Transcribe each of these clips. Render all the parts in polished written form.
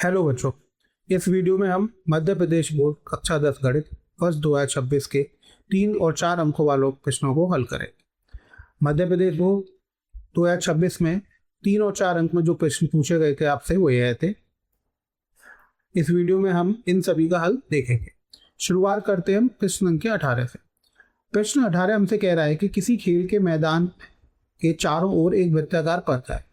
Hello बच्चों, इस video में हम मध्य प्रदेश बोर्ड कक्षा 10 गणित वर्ष 2026 के 3 और 4 अंकों वालों प्रश्नों को हल करेंगे। मध्य प्रदेश बोर्ड 2026 में 3 और 4 अंक में जो प्रश्न पूछे गए थे आपसे वो ये थे। इस वीडियो में हम इन सभी का हल देखेंगे। शुरुआत करते हैं हम प्रश्न संख्या 18 से। प्रश्न 18 हमसे कह रहा है कि किसी खेल के मैदान के चारों ओर एक वृत्ताकार पथ है।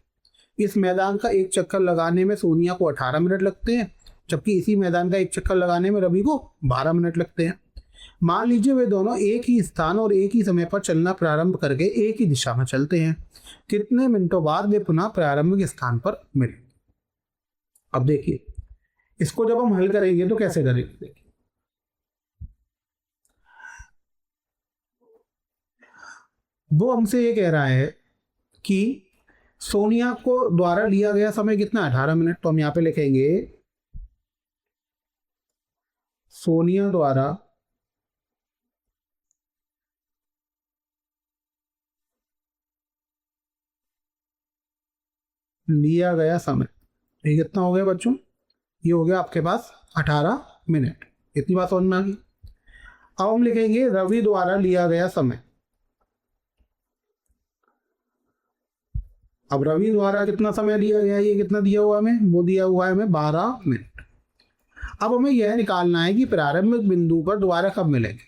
इस मैदान का एक चक्कर लगाने में सोनिया को 18 मिनट लगते हैं, जबकि इसी मैदान का एक चक्कर लगाने में रवि को 12 मिनट लगते हैं। मान लीजिए वे दोनों एक ही स्थान और एक ही समय पर चलना प्रारंभ करके एक ही दिशा में चलते हैं। कितने मिनटों बाद वे पुनः प्रारंभिक स्थान पर मिलेंगे? अब देखिए, इसको जब हम हल करेंगे तो कैसे करेंगे। देखिए, वो हमसे ये कह रहा है कि सोनिया को द्वारा लिया गया समय कितना, 18 मिनट। तो हम यहां पे लिखेंगे सोनिया द्वारा लिया गया समय। ये कितना हो गया बच्चों? ये हो गया आपके पास 18 मिनट। इतनी बात समझ में आ गई। अब हम लिखेंगे रवि द्वारा लिया गया समय। अब रवि द्वारा कितना समय दिया गया है, ये कितना दिया हुआ हमें, वो दिया हुआ है हमें 12 मिनट। अब हमें यह निकालना है कि प्रारंभिक बिंदु पर दोबारा कब मिलेंगे।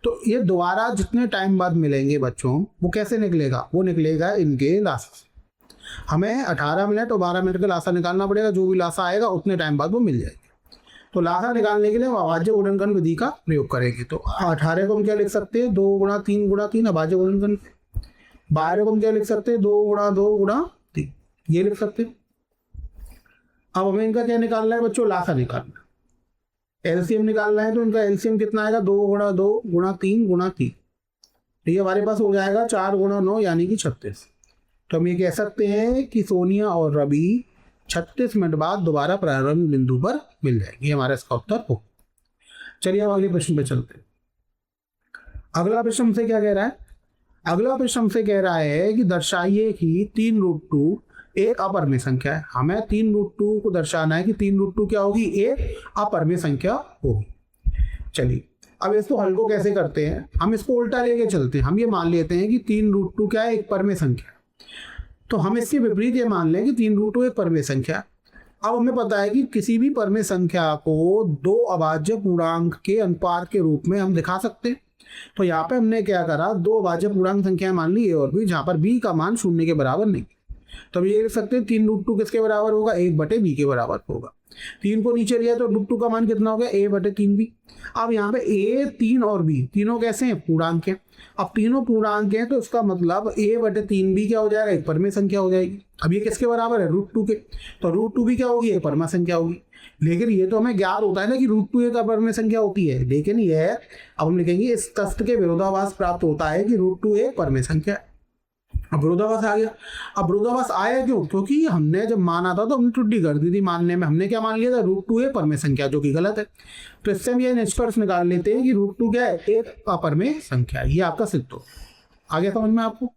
तो ये दोबारा जितने टाइम बाद मिलेंगे बच्चों, वो कैसे निकलेगा? वो निकलेगा इनके लासा से। हमें 18 मिनट और 12 मिनट का लासा निकालना पड़ेगा। जो भी लासा आएगा उतने टाइम बाद वो मिल जाएगी। तो लासा निकालने के लिए हम अभाज्य गुणनखंड विधि का प्रयोग करेंगे। तो 18 को हम क्या लिख सकते हैं, 2 गुणा 3 गुणा 3 अभाज्य गुणनखंड। 12 को हम क्या लिख सकते हैं, 2 गुणा 2 गुणा 3, ये लिख सकते हैं। अब हमें इनका क्या निकालना है बच्चों, लासा निकालना है, एलसीएम निकालना है। तो इनका एलसीएम कितना आएगा, 2 गुणा 2 गुणा 3 गुणा 3। तो ये हमारे पास हो जाएगा 4 गुणा 9 यानी कि 36। तो हम ये कह सकते हैं कि सोनिया और रवि 36 मिनट बाद दोबारा प्रारंभिक बिंदु पर मिल जाएंगे। हमारा इसका उत्तर हो। चलिए अब अगले प्रश्न पे चलते हैं। अगला प्रश्न हमसे क्या कह रहा है? अगला प्रश्न हमसे कह रहा है कि दर्शाइए कि 3√2 एक अपरिमेय संख्या है। हमें 3√2 को दर्शाना है कि 3√2 क्या होगी, एक अपरिमेय संख्या होगी। चलिए अब इसको हल को कैसे करते हैं, हम इसको उल्टा लेके चलते हैं। हम ये मान लेते हैं कि 3√2 क्या है, एक परिमेय संख्या। तो हम इसके विपरीत ये मान लें कि 3√2 एक परिमेय संख्या। अब हमें पता है कि किसी भी परिमेय संख्या को दो अभाज्य पूर्णांक के अनुपात के रूप में हम दिखा सकते हैं। तो यहाँ पे हमने क्या करा, दो अभाज्य पूर्णांक संख्या मान ली ए और बी, जहाँ पर बी का मान 0 के बराबर नहीं। तो ये लिख सकते हैं 3√2 किसके बराबर होगा, 1/b के बराबर होगा। 3 को नीचे लिया तो √2 का मान कितना हो गया, a/3b। अब यहाँ पे a, 3 और b तीनों कैसे हैं, पूर्णांक हैं। अब तीनों पूर्णांक हैं तो इसका मतलब a/3b क्या हो जाएगा, एक परिमेय संख्या हो जाएगी। अब ये किसके बराबर है, √2 के। तो √2 भी क्या होगी, एक परिमेय संख्या होगी। लेकिन ये तो हमें ज्ञात होता है ना कि √2 एक अपरिमेय संख्या होती है। लेकिन यह अब हम लिखेंगे इस तथ्य के विरोधाभास प्राप्त होता है कि √2 एक परिमेय संख्या है। अब विरोधाभास आ गया। अब विरोधाभास आया क्यों, क्योंकि हमने जब माना था तो हमने त्रुटि कर दी थी मानने में। हमने क्या मान लिया था, √2 एक परिमेय संख्या, जो कि गलत है। तो इससे हम ये निष्कर्ष निकाल लेते हैं कि √2 क्या है, एक अपरिमेय संख्या। ये आपका सिद्ध हो आगे समझ में आपको।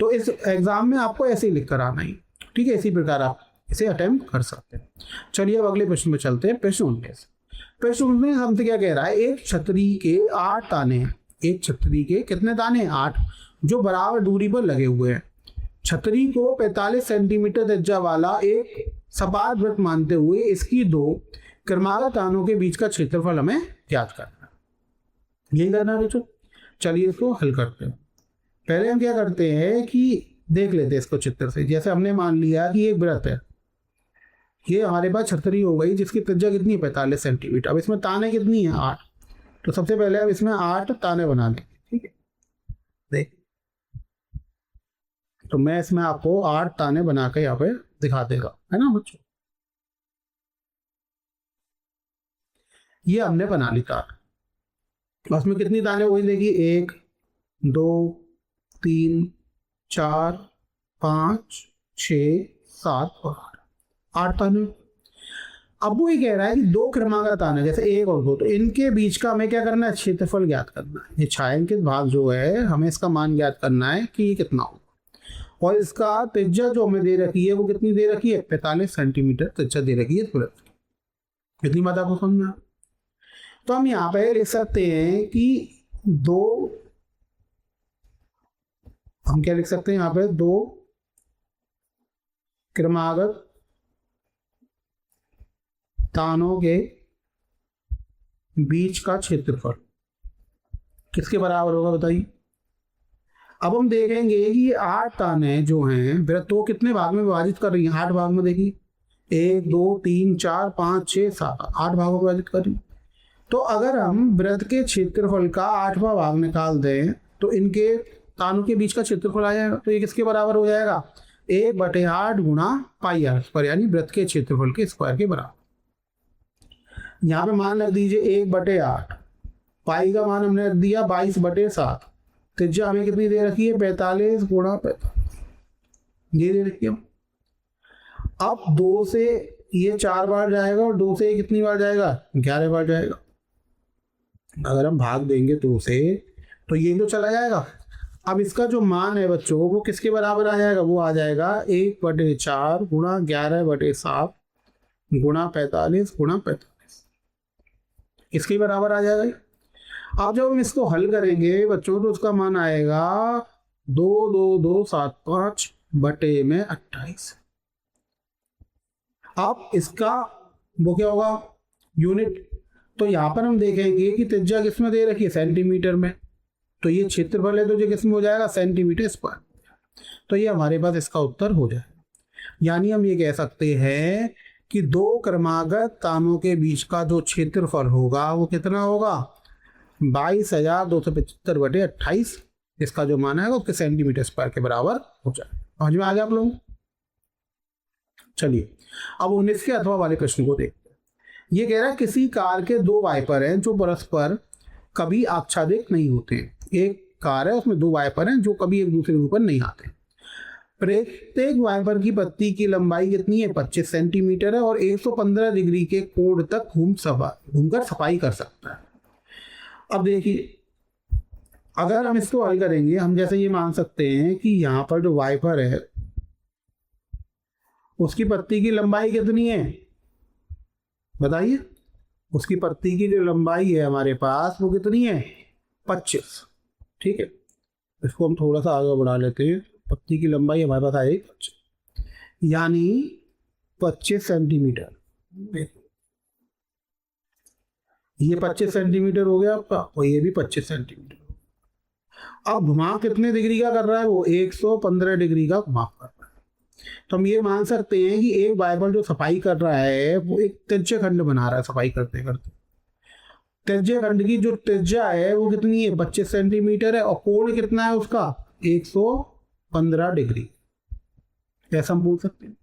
तो इस एग्जाम में आपको ऐसे ही लिख कर आना ही, ठीक है। इसी प्रकार आप इसे अटेम्प्ट कर सकते हैं। चलिए अब अगले प्रश्न में चलते हैं। प्रश्न 19। प्रश्न 19 हमसे क्या कह रहा है, एक छतरी के 8 ताने हैं। एक छतरी के कितने ताने हैं, 8, जो बराबर दूरी पर लगे हुए हैं। छतरी को 45 सेंटीमीटर त्रिज्या वाला एक सपाट वृत्त मानते हुए इसकी दो क्रमागत तानों के बीच का क्षेत्रफल हमें ज्ञात करना है। यही करना है बच्चों। चलिए इसको हल करते हैं। पहले हम क्या करते हैं कि देख लेते हैं इसको चित्र से। जैसे हमने मान लिया कि एक वृत्त है, ये हमारे पास छतरी हो गई जिसकी त्रिज्या कितनी है, 45 सेंटीमीटर। अब इसमें ताने कितनी है, 8। तो सबसे पहले अब इसमें 8 ताने बना लेंगे, ठीक है। देख, तो मैं इसमें आपको 8 ताने बना के यहाँ पे दिखा देगा, है ना बच्चों। ये हमने बना ली तार। बस में कितनी ताने वही देगी, 1 2 3 4 5 6 7 और 8 ताने। अब वो ये कह रहा है कि दो क्रमागत ताने, जैसे 1 और 2, तो इनके बीच का हमें क्या करना है, क्षेत्रफल ज्ञात करना है। ये छायांकित भाग जो है, हमें इसका मान ज्ञात करना है कि ये कितना होगा। और इसका त्रिज्या जो हमें दे रखी है वो कितनी दे रखी है, 45 सेंटीमीटर त्रिज्या दे रखी है वृत्त की। इतनी बात आपको समझ में। तो हम यहाँ पे लिख सकते हैं कि दो, हम क्या लिख सकते हैं यहाँ पे, दो क्रमागत तानों के बीच का क्षेत्रफल किसके बराबर होगा बताइए। अब हम देखेंगे कि ये 8 ताने जो हैं वृत्त को कितने भाग में विभाजित कर रही हैं, 8 भाग में। देखिए 1 2 3 4 5 6 7 8 भागों में विभाजित कर रही। तो अगर हम वृत्त के क्षेत्रफल का 8वां भाग निकाल दें तो इनके तानों के बीच का क्षेत्रफल आ जाएगा। तो ये किसके बराबर हो जाएगा, 1/8 गुणा पाई आर पर, यानी वृत्त के क्षेत्रफल के स्क्वायर के बराबर। यहाँ पे मान रख दीजिए 1/8, पाई का मान हमने रख दिया 22/7, त्रिज्या हमें कितनी दे रखी है, 45 गुणा 45, ये दे रखी है। अब 2 से ये 4 बार जाएगा और 2 से ये कितनी बार जाएगा, 11 बार जाएगा। अगर हम भाग देंगे 2 से तो ये तो चला जाएगा। अब इसका जो मान है बच्चों वो किसके बराबर आ जाएगा, वो आ जाएगा 1/4 गुणा 11/7 गुणा 45 गुणा 45, इसके बराबर आ जाएगा। अब जब हम इसको हल करेंगे बच्चों तो उसका मान आएगा 22275/28। अब इसका वो क्या होगा, यूनिट। तो यहाँ पर हम देखेंगे कि त्रिज्या किसमें दे रखी है, सेंटीमीटर में। तो ये क्षेत्रफल है तो ये किसमें हो जाएगा, सेंटीमीटर स्क्वायर। तो ये हमारे पास इसका उत्तर हो जाएगा। यानी हम ये कह सकते हैं कि दो क्रमागत तानों के बीच का जो क्षेत्रफल होगा वो कितना होगा, 22,275/28। इसका जो मान है उसके सेंटीमीटर स्क्वायर के बराबर हो जाएगा। समझ में आ गया आप लोग। चलिए अब 19 के अथवा वाले प्रश्न को देखते हैं। ये कह रहा है किसी कार के 2 वाइपर हैं जो परस्पर कभी आच्छादित नहीं होते। एक कार है उसमें 2 वाइपर हैं जो कभी एक दूसरे के ऊपर नहीं आते। प्रत्येक वाइपर की पत्ती की लंबाई कितनी है, 25 सेंटीमीटर है और 115 डिग्री के कोण तक घूमकर सफाई कर सकता है। अब देखिए अगर हम इसको हल करेंगे, हम जैसे ये मान सकते हैं कि यहाँ पर जो वाइपर है उसकी पत्ती की लंबाई कितनी है बताइए। उसकी पत्ती की जो लंबाई है हमारे पास वो कितनी है, 25। ठीक है, इसको हम थोड़ा सा आगे बढ़ा लेते हैं। पत्ती की लंबाई हमारे पास आएगी 25, यानी 25 सेंटीमीटर। ये 25 सेंटीमीटर हो गया आपका और ये भी 25 सेंटीमीटर। अब घुमाव कितने डिग्री का कर रहा है, वो 115 डिग्री का घुमाव कर रहा है। तो हम ये मान सकते हैं कि एक वाइपर जो सफाई कर रहा है वो एक त्रिज्य खंड बना रहा है सफाई करते करते। त्रिज्य खंड की जो त्रिज्या है वो कितनी है, 25 सेंटीमीटर है और कोण कितना है उसका, 115 डिग्री, ऐसा हम बोल सकते हैं।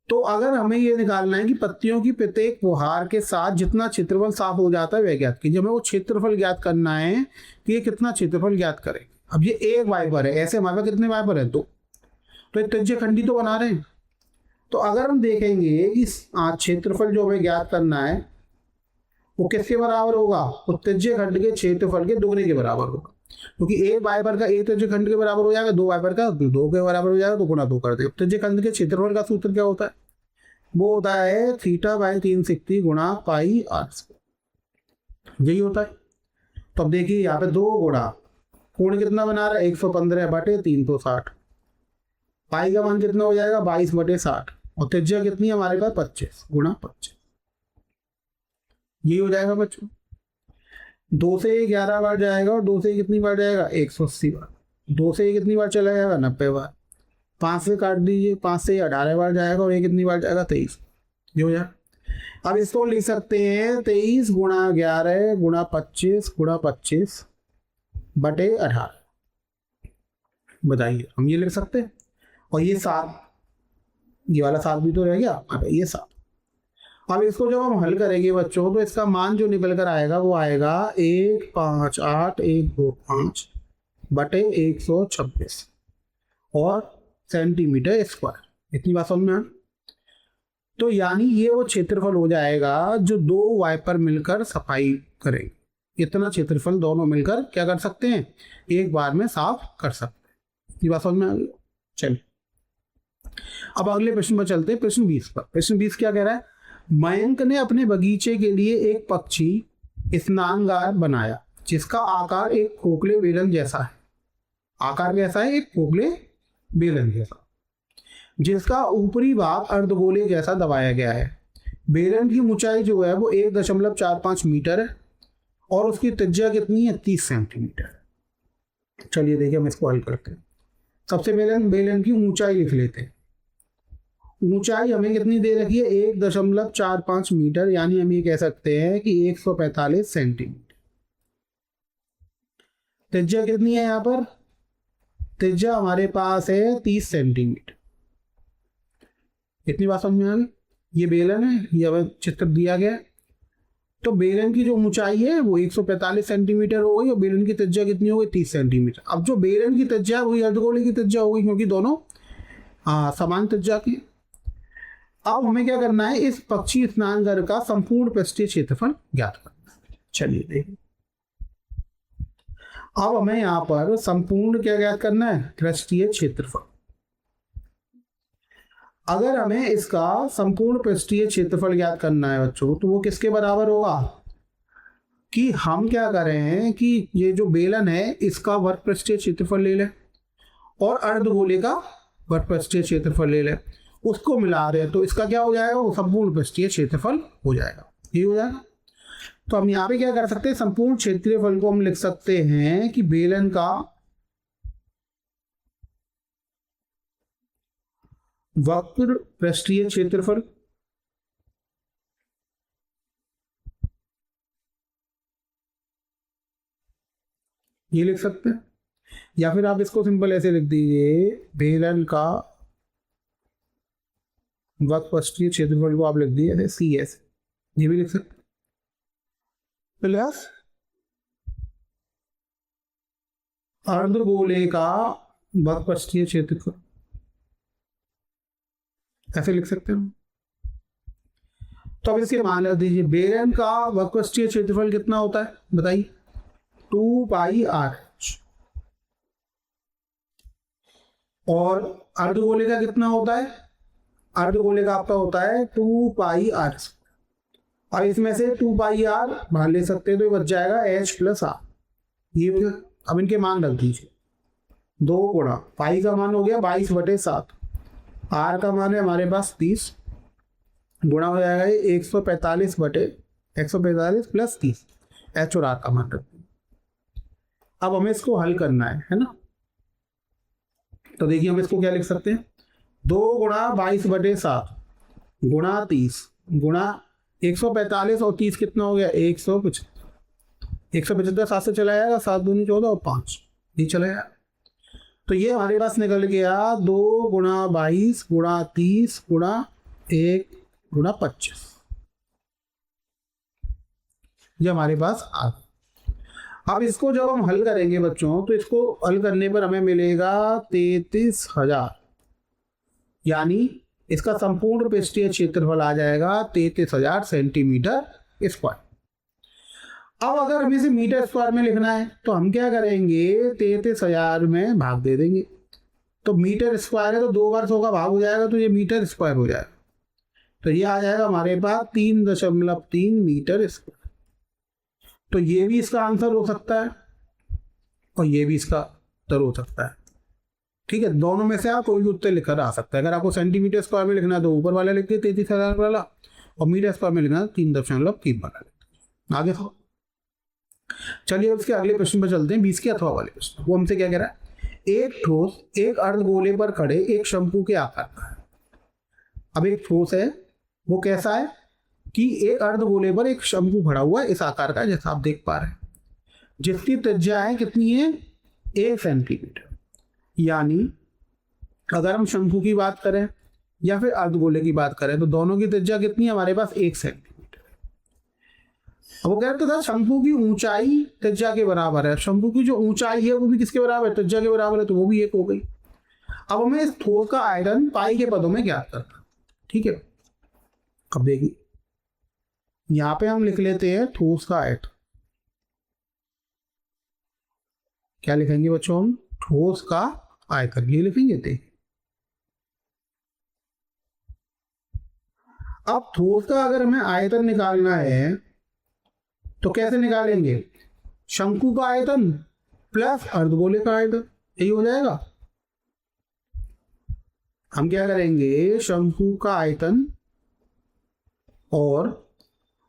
तो अगर हमें ये निकालना है कि पत्तियों की प्रत्येक फुहार के साथ जितना क्षेत्रफल साफ हो जाता है वह ज्ञात कीजिए। हमें वो क्षेत्रफल ज्ञात करना है कि ये कितना क्षेत्रफल ज्ञात करें। अब ये एक वाइपर है, ऐसे हमारे पास कितने वाइपर है, 2। तो एक त्रिज्य खंडी तो बना रहे हैं। तो अगर हम देखेंगे इस क्षेत्रफल जो हमें ज्ञात करना है वो किसके बराबर होगा, वो त्रिज्य खंड के क्षेत्रफल के दोगुने के बराबर होगा। क्योंकि एक वाइपर का एक त्रिज्य खंड के बराबर हो जाएगा, 2 वाइपर का 2 के बराबर हो जाएगा, तो गुणा 2 कर दे। त्रिज्य खंड के क्षेत्रफल का सूत्र क्या होता है, वो होता है θ/360 गुणा पाई आर, यही होता है। तो अब देखिए यहाँ पे 2 गुणा कोण कितना बना रहा है, 115/360, पाई का मान कितना हो जाएगा 22/60 और त्रिज्या कितनी है हमारे पास 25 गुणा 25, यही हो जाएगा बच्चों। 2 से 11 बार जाएगा और 2 से कितनी बार जाएगा, 180 बार। 2 से कितनी बार चला जाएगा, 90 बार। 5 से काट दीजिए, 5 से 18 बार जाएगा और ये कितनी बार जाएगा, 23, ये हो जाएगा। अब इसको लिख सकते हैं 23 गुणा 11 गुणा 25 गुणा 25/18। बताइए, हम ये लिख सकते हैं। और ये 7, ये वाला 7 भी तो रह गया, ये 7। अब इसको जब हम हल करेंगे बच्चों तो इसका मान जो निकल कर आएगा वो आएगा 158,125/126 और सेंटीमीटर स्क्वायर। इतनी बात समझ में आ। तो यानी ये वो क्षेत्रफल हो जाएगा जो 2 वाइपर मिलकर सफाई करेंगे। इतना क्षेत्रफल दोनों मिलकर क्या कर सकते हैं, एक बार में साफ कर सकते हैं। इतनी बात समझ में आ गई। चलिए अब अगले प्रश्न पर चलते हैं, प्रश्न 20 पर। प्रश्न 20 क्या कह रहा है? मयंक ने अपने बगीचे के लिए एक पक्षी स्नानगार बनाया जिसका आकार एक खोखले बेलन जैसा है। आकार कैसा है? एक खोखले बेलन जैसा, जिसका ऊपरी भाग अर्धगोले जैसा दबाया गया है। बेलन की ऊंचाई जो है वो 1.45 मीटर है और उसकी त्रिज्या कितनी है? 30 सेंटीमीटर। चलिए देखिए हम इसको हल करते हैं। सबसे पहले बेलन की ऊंचाई लिख लेते हैं। ऊंचाई हमें कितनी दे रखी है? 1.45 मीटर, यानी हम ये कह सकते हैं कि 145 सेंटीमीटर। त्रिज्या कितनी है? यहाँ पर त्रिज्या हमारे पास है 30 सेंटीमीटर। इतनी बात समझ में आ गई? ये बेलन है, ये हमें चित्र दिया गया है। तो बेलन की जो ऊंचाई है वो 145 सेंटीमीटर हो गई और बेलन की त्रिज्या कितनी हो गई? 30 सेंटीमीटर। अब जो बेलन की त्रिज्या वही अर्धगोले की त्रिज्या हो गई, क्योंकि दोनों समान त्रिज्या की। अब हमें क्या करना है? इस पक्षी स्नानघर का संपूर्ण पृष्ठीय क्षेत्रफल ज्ञात करना है। चलिए देखिए, अब हमें यहाँ पर संपूर्ण क्या ज्ञात करना है? पृष्ठीय क्षेत्रफल। अगर हमें इसका संपूर्ण पृष्ठीय क्षेत्रफल ज्ञात करना है बच्चों, तो वो किसके बराबर होगा? कि हम क्या करें कि ये जो बेलन है इसका वर्ग पृष्ठीय क्षेत्रफल ले लें और अर्धगोले का वर्ग पृष्ठीय क्षेत्रफल ले लें, उसको मिला रहे हैं तो इसका क्या हो जाएगा? वो संपूर्ण पृष्ठीय क्षेत्रफल हो जाएगा। ये हो जाएगा। तो हम यहाँ पे क्या कर सकते हैं? संपूर्ण क्षेत्रफल को हम लिख सकते हैं कि बेलन का वक्र पृष्ठीय क्षेत्रफल ये लिख सकते हैं, या फिर आप इसको सिंपल ऐसे लिख दीजिए, बेलन का वक्र पृष्ठीय क्षेत्रफल को आप लिख दिए ऐसे CS, ये भी लिख सकते हैं। प्लस अर्धगोले का वक्र पृष्ठीय क्षेत्रफल ऐसे लिख सकते हैं। तो अब इसके मान रख दीजिए, बेलन का वक्र पृष्ठीय क्षेत्रफल कितना होता है बताइए? 2πr। और अर्धगोले का कितना होता है? अर्धगोले का आपका होता है 2πr। और इसमें से 2πr बाहर ले सकते हैं तो ये बच जाएगा h+r। ये अब इनके मान रख दीजिए, 2 गुणा पाई का मान हो गया 22/7, r का मान है हमारे पास 30, गुणा हो जाएगा 145 प्लस 30, h और r का मान रख दीजिए। अब हमें इसको हल करना है ना? तो देखिए हम इसको क्या लिख सकते हैं? 2 गुणा 22/7 गुणा 30 गुणा 145 और 30 कितना हो गया? 175। 175 7 से चला जाएगा, 7 दूनी 14 और 5 ये चला जाएगा। तो ये हमारे पास निकल गया 2 गुणा 22 गुणा 30 गुणा 1 गुणा 25। ये हमारे पास आ गया। अब इसको जब हम हल करेंगे बच्चों, तो इसको हल करने पर हमें मिलेगा 33,000, यानी इसका संपूर्ण पृष्ठीय क्षेत्रफल आ जाएगा 33,000 सेंटीमीटर स्क्वायर। अब अगर हमें इसे मीटर स्क्वायर में लिखना है तो हम क्या करेंगे? 33,000 में भाग दे देंगे। तो मीटर स्क्वायर है तो 2 बार 100 का भाग हो जाएगा, तो ये मीटर स्क्वायर हो जाएगा। तो ये आ जाएगा हमारे पास 3.3 मीटर स्क्वायर। तो ये भी इसका आंसर हो सकता है और ये भी इसका उत्तर हो सकता है। ठीक है, दोनों में से आप कोई भी उत्तर लिखकर आ सकता है। अगर आपको सेंटीमीटर स्क्वायर में लिखना है तो ऊपर वाला लिखिए 33,000 वाला, और मीटर स्क्वायर में लिखना है 3.3 वाला लिखिए। आगे तो चलिए उसके अगले प्रश्न पर चलते हैं, 20 के अथवा वाले प्रश्न। वो हमसे क्या कह रहा है? एक ठोस एक अर्धगोले पर खड़े एक शंकु के आकार का है। अब एक ठोस है, वो कैसा है कि एक अर्धगोले पर एक शंकु खड़ा हुआ है इस आकार का, जैसा आप देख पा रहे हैं, जिसकी त्रिज्या है कितनी है? 1 सेंटीमीटर। यानी अगर हम शंकु की बात करें या फिर अर्धगोले की बात करें तो दोनों की त्रिज्या कितनी है हमारे पास? 1 सेंटीमीटर। वो कहते था शंकु की ऊंचाई त्रिज्या के बराबर है। शंकु की जो ऊंचाई है वो भी किसके बराबर है? त्रिज्या के बराबर है, तो वो भी 1 हो गई। अब हमें इस ठोस का आयतन पाई के पदों में ज्ञात करना। ठीक है, अब देखिए यहां पे हम लिख लेते हैं ठोस का आयतन। क्या लिखेंगे बच्चों? हम ठोस का आयतन ये लिखेंगे। अब ठोस का अगर हमें आयतन निकालना है तो कैसे निकालेंगे? शंकु का आयतन प्लस अर्धगोले का आयतन, यही हो जाएगा। हम क्या करेंगे, शंकु का आयतन और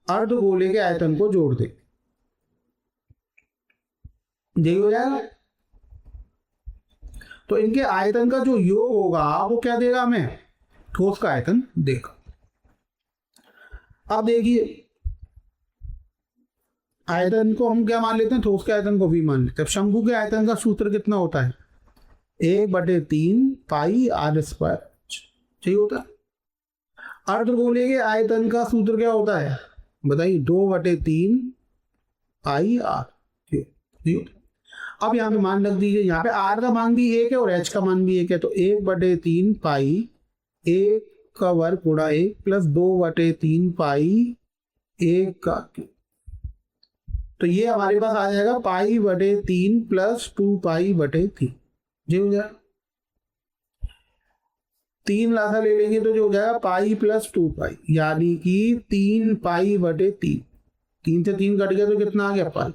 अर्धगोले के आयतन को जोड़ दे, यही हो जाएगा। तो इनके आयतन का जो योग होगा वो क्या देगा हमें? ठोस का आयतन देगा। अब देखिए, आयतन को हम क्या मान लेते हैं? ठोस के आयतन को भी मान लेते हैं। शंकु के आयतन का सूत्र कितना होता है? 1/3 पाई आर स्क्वायर, सही होता है। अर्धगोले के आयतन का सूत्र क्या होता है बताइए? 2/3 पाई आर, सही होता है। अब यहाँ पे मान रख दीजिए, यहाँ पे आर का मान भी एक है और एच का मान भी एक है, तो 1/3 पाई 1 का वर्ग गुणा 1 प्लस 2/3 पाई 1 का, तो ये हमारे पास आ जाएगा पाई/3 प्लस 2 पाई/3, जो हो जाएगा। 3 लासा ले लेंगे तो जो हो जाएगा पाई प्लस 2 पाई, यानी कि 3 पाई/3। 3 से 3 कट गया तो कितना आ गया? पाई।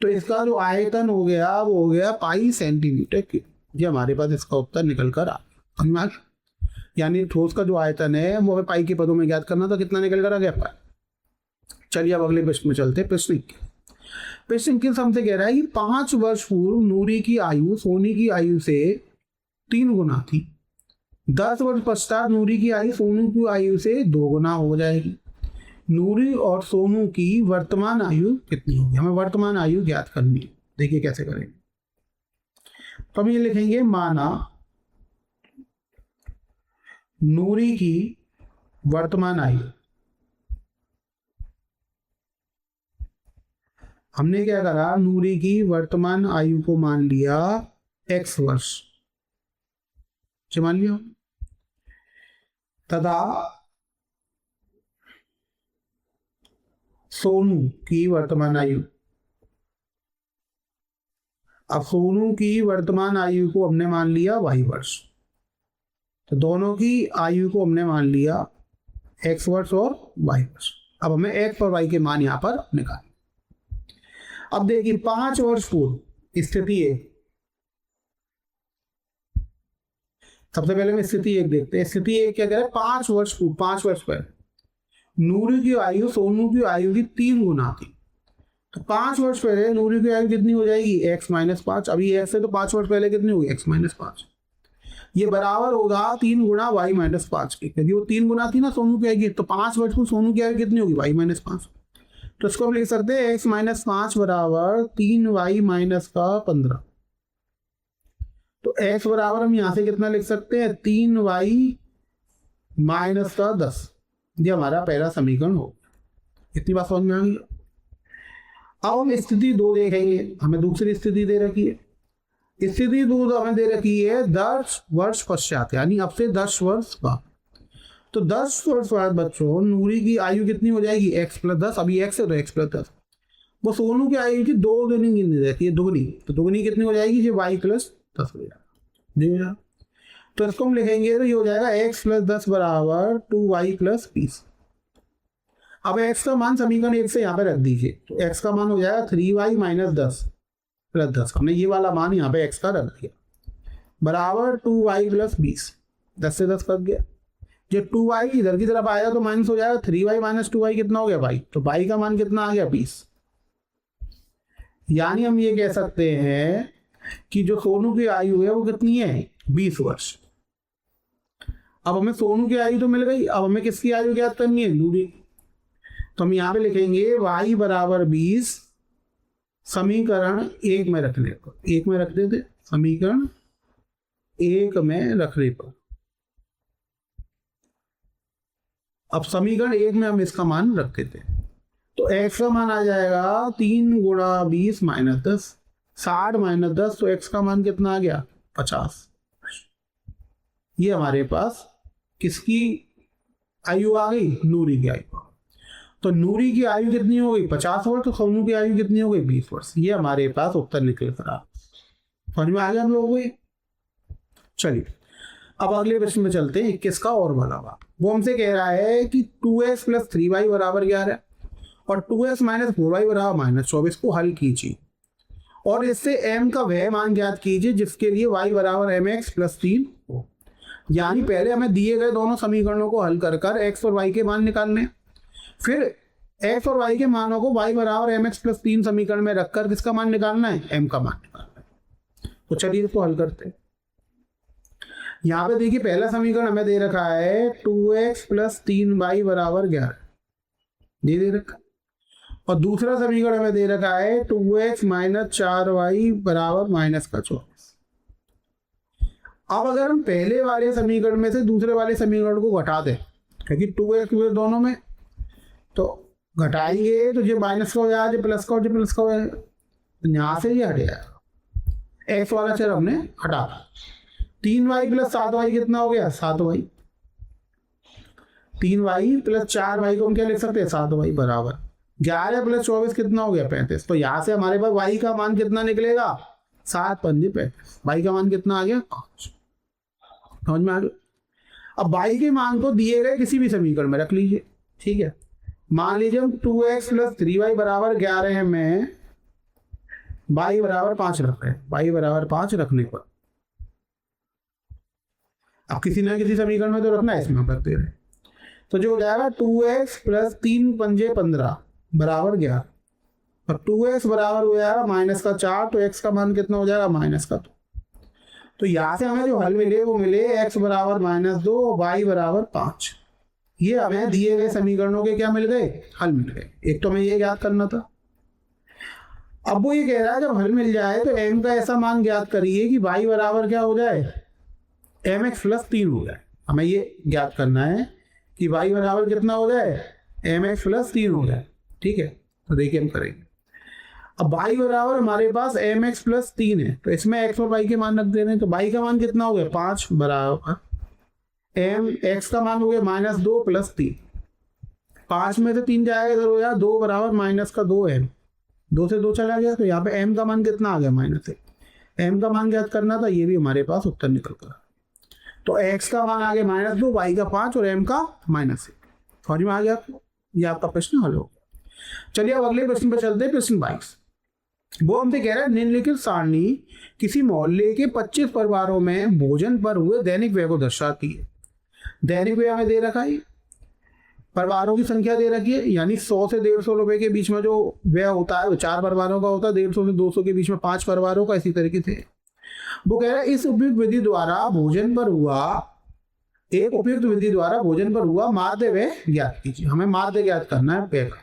तो इसका जो आयतन हो गया वो हो गया पाई सेंटीमीटर क्यूब। ये हमारे पास इसका उत्तर निकल कर आ गया। यानी ठोस का जो आयतन है वो हमें पाई के पदों में ज्ञात करना, तो कितना निकल कर आ गया? पाई। चलिए अब अगले प्रश्न में चलते। प्रश्न किस हमसे कह रहा है कि 5 वर्ष पूर्व नूरी की आयु सोनी की आयु से 3 गुना थी। 10 वर्ष पश्चात नूरी की आयु सोनू की आयु से 2 गुना हो जाएगी। नूरी और सोनू की वर्तमान आयु कितनी होगी? हमें वर्तमान आयु ज्ञात करनी है। देखिए कैसे करेंगे। तो हम ये लिखेंगे, माना नूरी की वर्तमान आयु, हमने क्या करा, नूरी की वर्तमान आयु को मान लिया x वर्ष, मान लिया, तथा सोनू की वर्तमान आयु, अब सोनू की वर्तमान आयु को हमने मान लिया y वर्ष, तो दोनों की आयु को हमने मान लिया x वर्ष और y वर्ष। अब हमें x और y के मान यहां पर निकालें। अब देखिए 5 वर्ष पूर्व स्थिति एक, सबसे पहले हम स्थिति एक देखते हैं। स्थिति एक क्या कह रहा है? 5 वर्ष पूर्व, 5 वर्ष पहले नूरी की आयु सोनू की आयु की 3 गुना थी। तो 5 वर्ष पहले नूरी की आयु कितनी हो जाएगी? x - 5। अभी x है तो 5 वर्ष पहले कितनी होगी? x - 5। ये बराबर होगा 3 गुना y - 5 के, क्योंकि वो 3 गुना थी ना सोनू की आयु। तो 5 वर्ष को सोनू की आयु कितनी होगी? y - 5। तो इसको हम लिख सकते हैं x - 5 बराबर 3y - 15। तो x बराबर हम यहां से कितना लिख सकते हैं? 3y - 10। ये हमारा पहला समीकरण हो। इतनी बात समझ में आ गई। अब हम स्थिति 2 देखेंगे। हमें दूसरी स्थिति दे रखी है। स्थिति 2 हमें दे रखी है 10 वर्ष पश्चात, यानी अब से 10 वर्ष बाद। तो 10 वर्ष बाद बच्चों नूरी की आयु कितनी हो जाएगी? x + 10। अभी x है तो x + 10। वो सोनू की आयु की 2 दुनी रहती है, दुगनी। तो दुगनी कितनी हो जाएगी? ये y + 10 हो जाएगा। तो इसको हम लिखेंगे तो ये हो जाएगा x + 10 बराबर 2y + 20। अब x का मान समीकरण 1 से यहाँ पे रख दीजिए, तो x का मान हो जाएगा 3y - 10 + 10। हमने ये वाला मान यहाँ पे x का रख दिया, बराबर 2y + 20। 10 से 10 कट गया। जब 2y इधर की तरफ आएगा तो माइनस हो जाएगा। 3y - 2y कितना हो गया? y। तो y का मान कितना आ गया? 20। यानी हम ये कह सकते हैं कि जो सोनू की आयु है वो कितनी है? 20 वर्ष। अब हमें सोनू की आयु तो मिल गई, अब हमें किसकी आयु ज्ञात करनी है? नूरी। तो हम यहाँ पे लिखेंगे y बराबर 20 समीकरण 1 में रखने पर, 1 में रख देते, समीकरण 1 में रखने पर। अब समीकरण 1 में हम इसका मान रख देते हैं, तो x का मान आ जाएगा 3 × 20 - 10, 60 - 10। तो x का मान कितना आ गया? 50। ये हमारे पास किसकी आयु आ गई? नूरी की आयु। तो नूरी की आयु कितनी हो गई? 50 वर्ष। तो सोनू की आयु कितनी हो गई? 20 वर्ष। ये हमारे पास उत्तर निकल कर आ। समझ में आ गया हम लोगों को? चलिए अब अगले प्रश्न में चलते हैं 21 का और बना हुआ। वो हमसे कह रहा है कि 2x प्लस 3y बराबर 11 और 2x माइनस 4y बराबर -24 को हल कीजिए और इससे m का वह मान ज्ञात कीजिए जिसके लिए y बराबर mx प्लस 3 हो। यानी पहले हमें दिए गए दोनों समीकरणों को हल कर x और y के मान निकालने, फिर x और y के मानों को y बराबर mx प्लस 3 समीकरण में रखकर किसका मान निकालना है, m का मान निकालना है। तो चलिए इसको हल करते हैं। यहाँ पे देखिए पहला समीकरण हमें दे रखा है 2x प्लस 3y बराबर 11 दे रखा, और दूसरा समीकरण हमें दे रखा है 2x माइनस 4y बराबर -24। अब अगर हम पहले वाले समीकरण में से दूसरे वाले समीकरण को घटा दें, क्योंकि 2x हुए दोनों में, तो घटाएंगे तो जो माइनस का हो जाए, जो प्लस का हो, जो प्लस का हो जाए, यहाँ से ये हट जाएगा, एक्स वाला चर हमने हटा। 3y प्लस 7y कितना हो गया, 7y। 3y प्लस 4y को हम क्या लिख सकते हैं, 7y बराबर 11 प्लस 24 कितना हो गया, 35। तो यहाँ से हमारे पास y का मान कितना निकलेगा, 7 पंजे 35। y का मान कितना आ गया, 5। समझ में आ गया। अब y के मान को दिए गए किसी भी समीकरण में रख लीजिए, ठीक है। मान लीजिए हम 2x प्लस 3y बराबर 11 में y बराबर 5 रख रहे हैं। y बराबर 5 रखने पर अब किसी ना किसी समीकरण में तो रखना है, इसमें हम रख दे रहे हैं। तो जो हो जाएगा 2x प्लस 3 पंजे 15 बराबर 11, और 2x बराबर हो जाएगा -4, तो x का मान कितना हो जाएगा, -2। तो यहाँ से हमें जो हल मिले वो मिले x बराबर -2 और y बराबर 5। ये हमें दिए गए समीकरणों के क्या मिल गए, हल मिल गए। एक तो हमें ये ज्ञात करना था। अब वो ये कह रहा है जब हल मिल जाए तो m का ऐसा मान ज्ञात करिए कि y बराबर क्या हो जाए, mx प्लस 3 हो जाए। हमें ये ज्ञात करना है कि y बराबर कितना हो जाए, mx प्लस 3 हो जाए, ठीक है। तो देखिए हम करेंगे। अब y बराबर हमारे पास mx प्लस 3 है, तो इसमें x और y के मान रख दे रहे हैं। तो y का मान कितना हो गया, 5 बराबर x का मान हो गया -2 प्लस 3। 5 में से 3 जाएगा इधर हो जाएगा 2 बराबर -2m, 2 से 2 चला गया। तो यहाँ पे m का मान कितना आ गया, -1। m का मान ज्ञात करना था, ये भी हमारे पास उत्तर निकल कर। तो x का मान आ गया -2, y का 5 और m का -1। समझ में आ गया आपको, ये आपका प्रश्न हल हो गया। चलिए अब अगले प्रश्न पर चलते हैं, प्रश्न 22। वो हमसे कह रहा है निम्नलिखित सारणी किसी मोहल्ले के 25 परिवारों में भोजन पर हुए दैनिक व्यय को दर्शाती है। दैनिक व्यय हमें दे रखा है, परिवारों की संख्या दे रखी है, यानी 100 से 150 रुपए के बीच में जो व्यय होता है वो 4 परिवारों का होता है, 150 से 200 के बीच में 5 परिवारों का, इसी तरीके से। वो कह रहा है इस उपयुक्त विधि द्वारा भोजन पर हुआ माध्य व्यय ज्ञात कीजिए। हमें माध्य ज्ञात करना है व्यय का।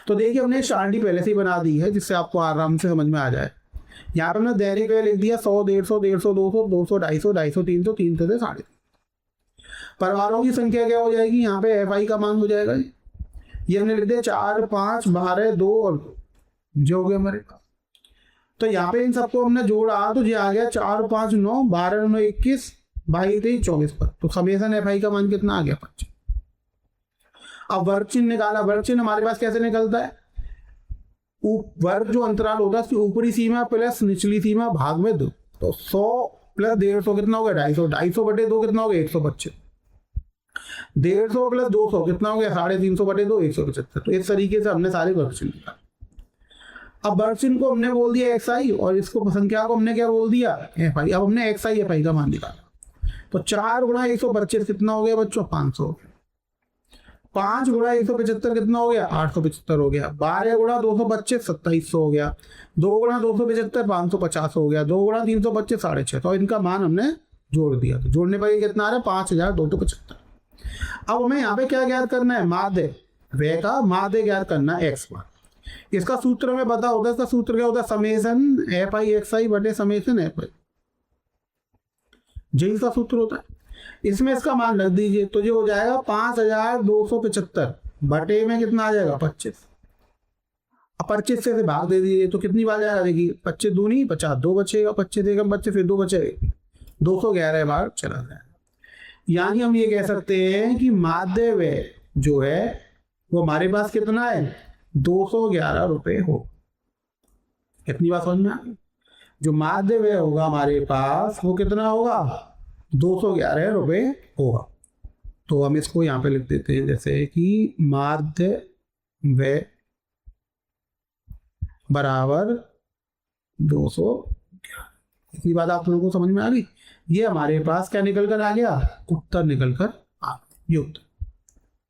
तो देखिए हमने सारणी पहले से ही बना दी है जिससे आपको आराम से समझ में आ जाए। यहाँ पर हमने दैनिक व्यय लिख दिया 100, 150, 150, 200, 200, 250, 250, 300, 300 से 350। परिवारों की संख्या क्या हो जाएगी, यहाँ पे FI का मान हो जाएगा, ये हमने लिख दिया 4, 5, 12, 2 और 2 जो हो गया हमारे पास। तो यहाँ पे इन सबको हमने जोड़ा तो ये आ गया 4, 5, 9, 12, 9, 21, 22, 23, 24 पर। तो समेसन FI का मान कितना आ गया, 25। अब वर्ग चिन्ह निकाला। वर्ग चिन्ह हमारे पास कैसे निकलता है, वर्ग जो अंतराल होता है उसकी ऊपरी सीमा प्लस निचली सीमा भाग में 2। तो 100 प्लस 150 कितना हो गया, 250। 250 बटे 2 कितना हो गया, 125। 150 प्लस 200 कितना हो गया, 350 बटे 2, 175। तो इस तरीके से हमने सारे वर्ग चिन्ह निकाले। अब वर्ग चिन्ह को हमने बोल दिया xi और इसको संख्या को हमने क्या बोल दिया, FI। अब हमने xi FI का मान निकाला। तो 4 गुणा 125 कितना हो गया बच्चों, 500। 5 गुणा 175 कितना हो गया, 875 हो गया। 12 गुणा 225 2700 हो गया। 2 गुणा 275 550 हो गया। 2 गुणा 325 650। तो इनका मान हमने जोड़ दिया। तो जोड़ने पर ये कितना आ रहा है, 5275। अब हमें यहाँ पे क्या ज्ञात करना है, माध्य व्यय का माध्य ज्ञात करना है x बार। इसका सूत्र हमें पता होता है। इसका सूत्र क्या होता है, समेसन FI xi बटे समेसन FI, यही इसका सूत्र होता है। इसमें इसका मान रख दीजिए तो जो हो जाएगा 5275 बटे में कितना आ जाएगा, 25। अब 25 से भाग दे दीजिए तो कितनी बार जाएगा, देखिए 25 दूनी 50, 2 बचेगा, 25 देगा 25, फिर 2 बचेगा, 211 बार चला जाएगा। यानी हम ये कह सकते हैं कि माध्य व्यय जो है वो हमारे पास कितना है, 211 रुपए हो। कितनी बात समझ में आ गई, जो माध्य व्यय होगा हमारे पास वो कितना होगा, 211 रुपये होगा। तो हम इसको यहाँ पे लिख देते हैं जैसे कि माध्य व्यय बराबर 200। इतनी बात आप लोगों को समझ में आ गई। ये हमारे पास क्या निकल कर आ गया, उत्तर निकल कर आ ये उत्तर।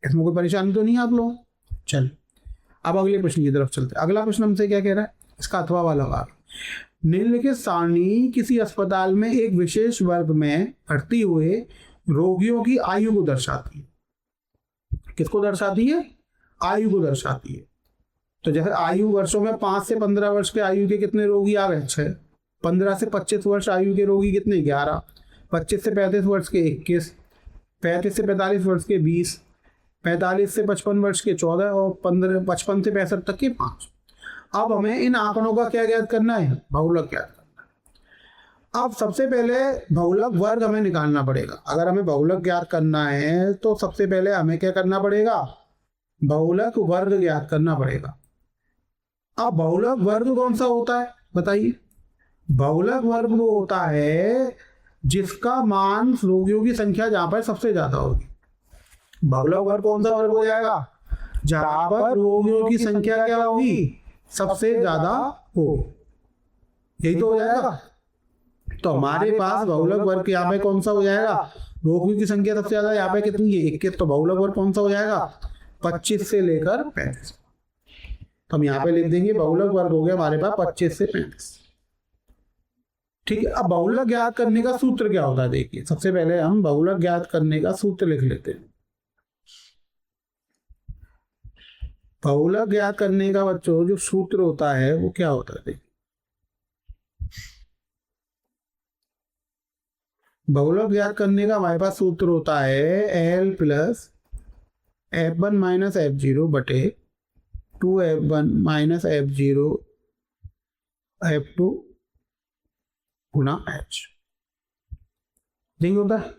इसमें कोई परेशानी तो नहीं है आप लोग। चल अब अगले प्रश्न की तरफ चलते हैं। अगला प्रश्न हमसे क्या कह रहा है, इसका अथवा वाला भाग। निम्नलिखित सारणी किसी अस्पताल में एक विशेष वर्ग में भर्ती हुए रोगियों की आयु को दर्शाती है। किसको दर्शाती है, आयु को दर्शाती है। तो जैसे आयु वर्षों में 5 से 15 वर्ष के आयु के कितने रोगी आ गए, 6। 15 से 25 वर्ष आयु के रोगी कितने, 11। 25 से 35 वर्ष के 21। 35 से 45 वर्ष के 20। 45 से 55 वर्ष के 14 और 55 से 65 तक के 5। अब हमें इन आंकड़ों का क्या ज्ञात करना है, बहुलक ज्ञात करना है। अब सबसे पहले बहुलक वर्ग हमें निकालना पड़ेगा। अगर हमें बहुलक ज्ञात करना है तो सबसे पहले हमें क्या करना पड़ेगा, बहुलक वर्ग ज्ञात करना पड़ेगा। अब बहुलक वर्ग कौन सा होता है बताइए। बहुलक वर्ग वो होता है जिसका मान रोगियों की संख्या जहां पर सबसे ज्यादा होगी। बहुलक वर्ग कौन सा वर्ग हो जाएगा, जहां पर रोगियों की संख्या क्या होगी, सबसे ज्यादा हो। यही तो हो जाएगा। तो हमारे पास बहुलक वर्ग यहाँ पे कौन सा हो जाएगा, रोगियों की संख्या सबसे ज्यादा यहाँ पे कितनी है, 21। तो बहुलक वर्ग कौन सा हो जाएगा, 25 से लेकर 35। तो हम यहाँ पे लिख देंगे बहुलक वर्ग हो गया हमारे पास 25 से 35। ठीक है। अब बहुलक ज्ञात करने का सूत्र क्या होता है, देखिए सबसे पहले हम बहुलक ज्ञात करने का सूत्र लिख लेते हैं। बहुलक ज्ञात करने का बच्चों जो सूत्र होता है वो क्या होता है, देखिए बहुलक ज्ञात करने का हमारे पास सूत्र होता है L plus F1 minus F0 बटे 2F1 माइनस F0 F2 गुना H। ठीक होता है।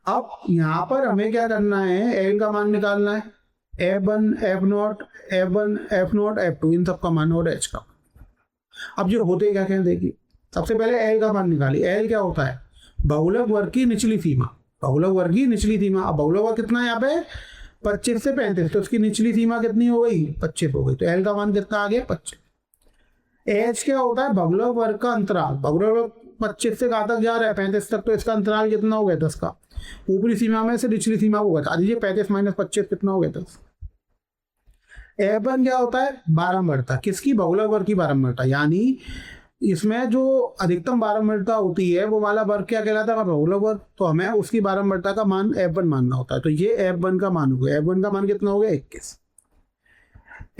अब यहां पर हमें क्या करना है, L का मान निकालना है, F1 F0 F1 F0 F2 इन सब का मान और H का। अब जो होते क्या कहें, देखिए सबसे पहले L का मान निकालिए। L क्या होता है, बहुलक वर्ग की निचली सीमा। बहुलक वर्ग की निचली सीमा। अब बहुलक वर्ग कितना है यहाँ पे, 25 से 35। तो उसकी निचली सीमा कितनी हो गई, 25 हो गई। तो L का मान कितना आ गया, 25। H क्या होता है, बहुलक वर्ग का अंतराल। बहुलक वर्ग 25 से कहाँ तक जा रहा है, 35 तक। तो इसका अंतराल कितना हो गया, 10 का। ऊपरी सीमा में से निचली सीमा को बता दीजिए, 35 माइनस 25 कितना हो गया, 10। F1 क्या होता है, बारंबारता। किसकी, बहुलक वर्ग की बारंबारता। यानी इसमें जो अधिकतम बारंबारता होती है वो वाला वर्ग क्या कहलाता है, बहुलक वर्ग। तो हमें उसकी बारंबारता का मान F1 मानना होता है। तो ये F1 का मान हो गया। F1 का मान कितना हो गया, 21।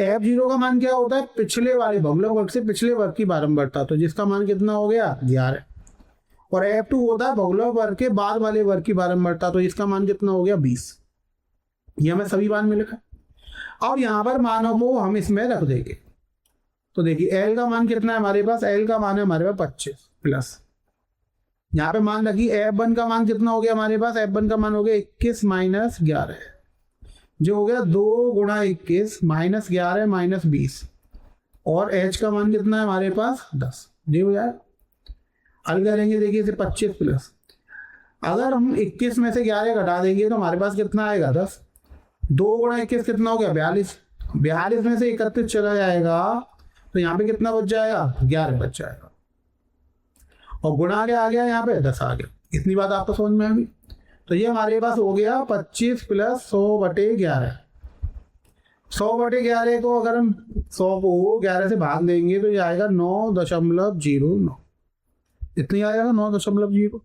F0 का मान क्या होता है, पिछले वाले बहुलक वर्ग से पिछले वर्ग की बारंबारता। तो जिसका मान कितना हो गया, 11। और F2 होता है बहुलक वर्ग के बाद वाले वर्ग की बारंबारता। तो इसका मान कितना हो गया, 20। ये हमें सभी मान में लिखा। और यहाँ पर मानों को हम इसमें रख देंगे। तो देखिए L का मान कितना है हमारे पास, L का मान है हमारे पास 25 प्लस यहाँ पे मान रखिए F1 का मान कितना हो गया हमारे पास, F1 का मान हो गया 21 माइनस 11 जो हो गया 2 गुणा 21 माइनस 11 माइनस 20। और H का मान कितना है हमारे पास, 10। जी हो जाए हल करेंगे। देखिए इसे 25 प्लस, अगर हम 21 में से 11 घटा देंगे तो हमारे पास कितना आएगा, 10। 2 गुणा 21 कितना हो गया, 42। 42 में से 31 चला जाएगा तो यहाँ पे कितना बच जाएगा, 11 बच जाएगा। और गुणा आ गया यहाँ पे 10 आ गया। इतनी बात आपको समझ में आ गई। तो ये हमारे पास हो गया 25 प्लस 100/11। 100/11 को अगर हम 100 को 11 से भाग देंगे तो ये आएगा 9.09। इतनी आएगा 9.09।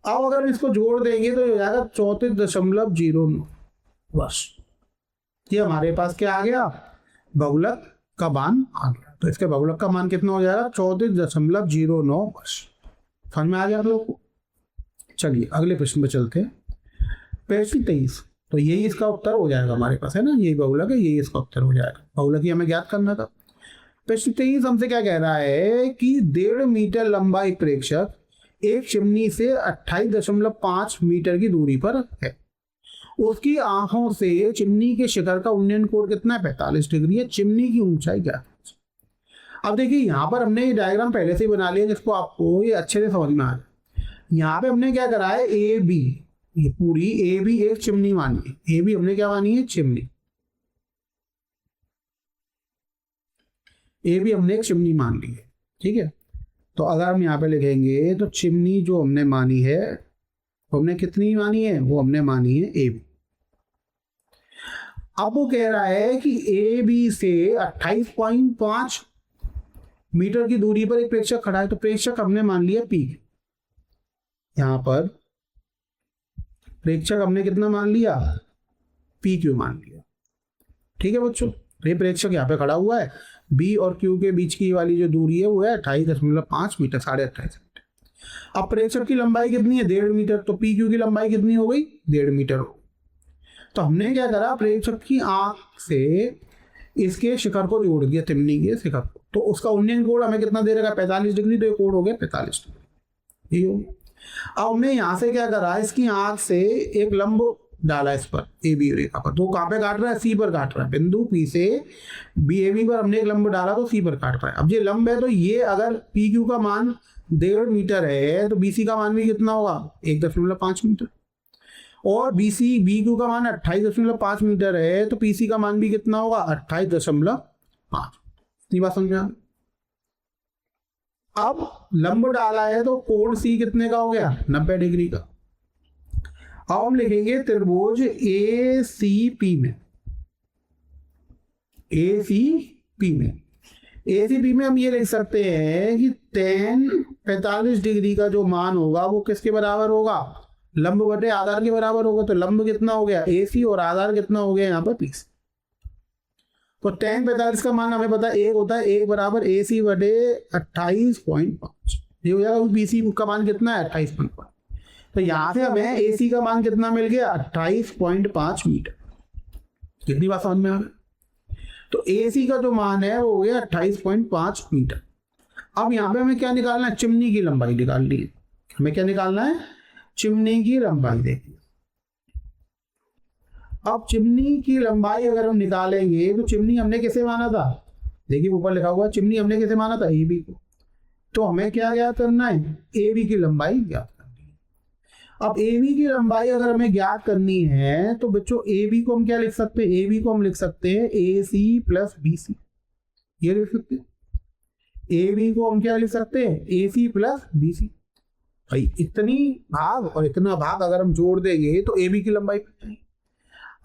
अब अगर हम इसको जोड़ देंगे तो ये आएगा 34.09। बस ये हमारे पास क्या आ गया, बहुलक का मान आ गया। तो इसके बहुलक का मान कितना हो जाएगा, 34.09। बस समझ में आ गया आप लोग को। चलिए अगले प्रश्न पे चलते हैं। प्रश्न 23। तो यही इसका उत्तर हो जाएगा हमारे पास, है ना, यही बहुलक है, यही इसका उत्तर हो जाएगा। बहुलक ही हमें ज्ञात करना था। प्रश्न 23 हमसे क्या कह रहा है कि 1.5 मीटर लंबा एक प्रेक्षक एक चिमनी से 28.5 मीटर की दूरी पर है। उसकी आंखों से चिमनी के शिखर का उन्नयन कोण कितना है, 45 डिग्री है। चिमनी की ऊंचाई क्या है। अब देखिए यहाँ पर हमने ये डायग्राम पहले से ही बना लिया जिसको आपको ये अच्छे से समझ में आ जाए। यहाँ पे हमने क्या करा है, ए बी, ये पूरी ए बी एक चिमनी मानी है, ए बी हमने क्या मानी है, चिमनी, ए बी हमने एक चिमनी मान ली है, ठीक है। तो अगर हम यहाँ पे लिखेंगे तो चिमनी जो हमने मानी है, वो हमने कितनी मानी है, वो हमने मानी है ए बी। अब वो कह रहा है कि ए बी से 28.5 मीटर की दूरी पर एक प्रेक्षक खड़ा है, तो प्रेक्षक हमने मान लिया पी, यहां पर प्रेक्षक हमने कितना मान लिया, पी क्यू मान लिया, ठीक है बच्चों। ये प्रेक्षक यहाँ पे खड़ा हुआ है, बी और क्यू के बीच की वाली जो दूरी है वो है 28.5 मीटर, 28.5 मीटर। अब प्रेक्षक की लंबाई कितनी है, 1.5 मीटर, तो पी क्यू की लंबाई कितनी हो गई, 1.5 मीटर हो। तो हमने क्या करा, प्रेक्षक की आंख से इसके शिखर को जोड़ दिया, चिमनी के शिखर को, तो उसका उन्नयन कोण हमें कितना दे रखा, 45 डिग्री, तो ये कोण हो गया 45 डिग्री, ठीक हो। अब हमने यहाँ से क्या करा, इसकी आंख से एक लंब डाला इस पर, ए बी रेखा पर, तो कहाँ पे काट रहा है, सी पर काट रहा है, बिंदु पी से बी ए बी पर हमने एक लंब डाला तो सी पर काट रहा है। अब ये लंब है तो ये अगर पी क्यू का मान 1.5 मीटर है तो बी सी का मान भी कितना होगा, 1.5 मीटर, और बी सी बी क्यू का मान 28.5 मीटर है तो पी सी का मान भी कितना होगा, 28.5। इतनी बात समझा। अब लंब डाला है तो कोण सी कितने का हो गया, 90 डिग्री का। अब हम लिखेंगे त्रिभुज ए सी पी में, ए सी पी में, ए सी पी में हम ये लिख सकते हैं कि tan 45 डिग्री का जो मान होगा वो किसके बराबर होगा, लंब बटे आधार के बराबर होगा। तो लंब कितना हो गया, ए सी, और आधार कितना हो गया यहाँ पर पी सी। तो tan 45 का मान हमें पता है, एक होता है, एक बराबर ए सी बटे 28.5, ये हो जाएगा। बी सी का मान कितना है, 28.5। तो यहां से हमें ए सी का मान कितना मिल गया, 28.5 मीटर। कितनी बात समझ में आ गई। तो ए सी का जो मान है वो हो गया 28.5 मीटर। अब यहाँ पे हमें क्या निकालना है, चिमनी की लंबाई निकालनी है। हमें क्या निकालना है, चिमनी की लंबाई। देखिए अब चिमनी की लंबाई अगर हम निकालेंगे तो चिमनी हमने किसे माना था, देखिए ऊपर लिखा हुआ चिमनी हमने किसे माना था, ए बी को। तो हमें क्या ज्ञात करना है, ए बी की लंबाई ज्ञात करनी है। अब ए बी की लंबाई अगर हमें ज्ञात करनी है तो बच्चों ए बी को हम क्या लिख सकते हैं, ए बी को हम लिख सकते हैं ए सी प्लस बी सी, ये लिख सकते हैं। ए बी को हम क्या लिख सकते हैं, ए सी प्लस बी सी। भाई इतनी भाग और इतना भाग अगर हम जोड़ देंगे तो ए बी की लंबाई।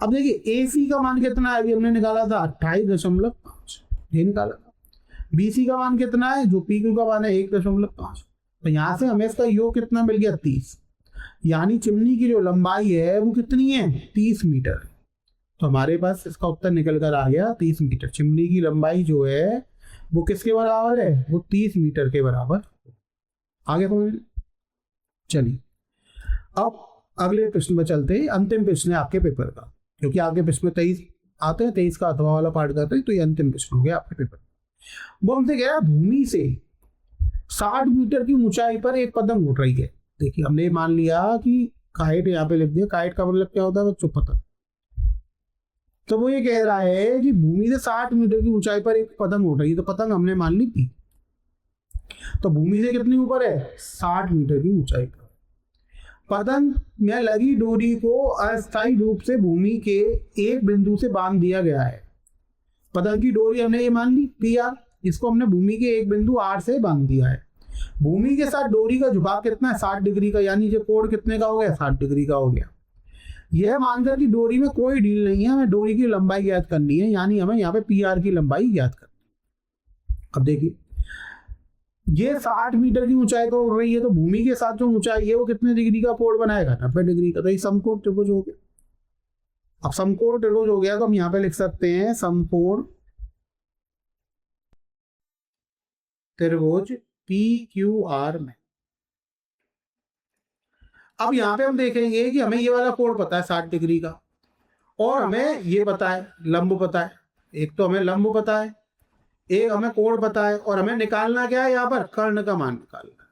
अब देखिए ए सी का मान कितना है, अभी हमने निकाला था 28.5, ये निकाला था। बी सी का मान कितना है, जो पी क्यू का मान है 1.5। तो यहां से हमें इसका योग कितना मिल गया, 30। यानी चिमनी की जो लंबाई है वो कितनी है, 30 मीटर। तो हमारे पास इसका उत्तर निकल कर आ गया 30 मीटर। चिमनी की लंबाई जो है वो किसके बराबर है, वो 30 मीटर के बराबर। आगे समझ। चलिए अब अगले प्रश्न में चलते हैं। अंतिम प्रश्न है आपके पेपर का, क्योंकि आपके प्रश्न में 23 आते हैं, 23 का अथवा वाला पार्ट करते हैं, तो ये अंतिम प्रश्न हो गया आपके पेपर। वो हमसे कह रहा है भूमि से 60 मीटर की ऊंचाई पर एक पतंग उड़ रही है। देखिए हमने मान लिया कि काइट यहाँ पे लिख दिया, काइट का मतलब क्या होता है बच्चों, पतंग। तो वो ये कह रहा है कि भूमि से 60 मीटर की ऊंचाई पर एक पतंग उड़ रही है, तो पतंग हमने मान ली थी। तो भूमि से कितनी ऊपर है, 60 मीटर की ऊंचाई पर। पतंग में लगी डोरी को अस्थायी रूप से भूमि के एक बिंदु से बांध दिया गया है। पतंग की डोरी हमने ये मान ली पी आर, इसको हमने भूमि के एक बिंदु आर से बांध दिया है। भूमि के साथ डोरी का झुकाव कितना है, 60 डिग्री का, यानी जो कोण कितने का हो गया, 60 डिग्री का हो गया। यह मानकर कि डोरी में कोई ढील नहीं है, हमें डोरी की लंबाई ज्ञात करनी है, यानी हमें यहाँ पे पी आर की लंबाई ज्ञात करनी है। अब देखिए ये 60 मीटर की ऊंचाई पर उड़ रही है, तो भूमि के साथ जो ऊंचाई है वो कितने डिग्री का कोण बनाएगा, 90 डिग्री का। तो ये समकोण त्रिभुज हो गया। अब समकोण त्रिभुज हो गया तो हम यहाँ पे लिख सकते हैं समकोण त्रिभुज पी क्यू आर में। अब यहाँ पे हम देखेंगे कि हमें ये वाला कोण पता है 60 डिग्री का, और हमें ये पता है लंब पता है। एक तो हमें लंब पता है, एक हमें कोण पता है, और हमें निकालना क्या है, यहाँ पर कर्ण का मान निकालना है।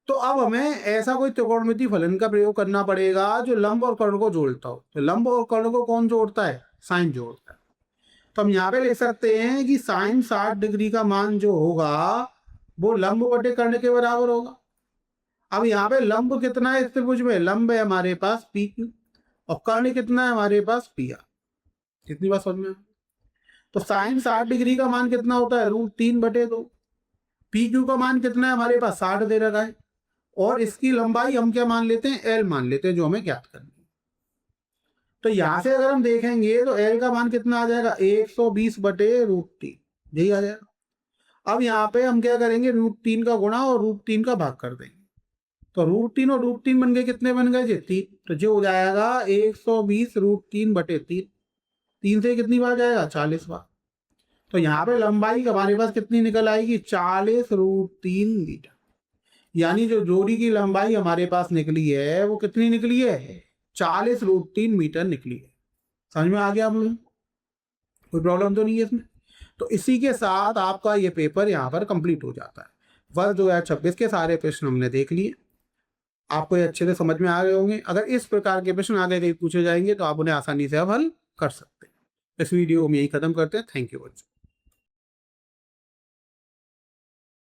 तो अब हमें ऐसा कोई त्रिकोणमिति फलन का प्रयोग करना पड़ेगा जो लंब और कर्ण को जोड़ता हो। तो लंब और कर्ण को कौन जोड़ता है, साइन जोड़ता है। तो हम यहाँ पे लिख सकते हैं कि साइन 60 डिग्री का मान जो होगा वो लंब बटे कर्ण के बराबर होगा। अब यहाँ पे लंब कितना है इस त्रिभुज में, लंब है हमारे पास पी क्यू और कर्ण कितना है हमारे पास पी आर। कितनी बात समझ में? तो साइन 60 डिग्री का मान कितना होता है, √3/2। पी क्यू का मान कितना है हमारे पास 60 दे रखा है और इसकी लंबाई हम क्या मान लेते हैं, एल मान लेते हैं, जो हमें ज्ञात करनी है। तो यहां से अगर हम देखेंगे तो एल का मान कितना आ जाएगा, 120/√3, यही आ जाएगा। अब यहाँ पे हम क्या करेंगे, √3 का गुणा और √3 का भाग कर देंगे। तो √3 और √3 बन गए, कितने बन गए जी, 3। तो जो हो जाएगा 120√3/3। 3 से कितनी बार जाएगा, 40 बार। तो यहाँ पे लंबाई हमारे पास कितनी निकल आएगी, 40√3 मीटर। यानी जो जोड़ी की लंबाई हमारे पास निकली है वो कितनी निकली है, 40√3 मीटर निकली है। समझ में आ गया आप लोग, कोई प्रॉब्लम तो नहीं है इसमें? तो इसी के साथ आपका ये पेपर यहाँ पर कंप्लीट हो जाता है। वर्ष 2026 के सारे प्रश्न हमने देख लिए, आपको ये अच्छे से समझ में आ गए होंगे। अगर इस प्रकार के प्रश्न आगे कहीं पूछे जाएंगे तो आप उन्हें आसानी से अब हल कर सकते हैं। इस वीडियो में यही खत्म करते हैं। थैंक यू बच्चों।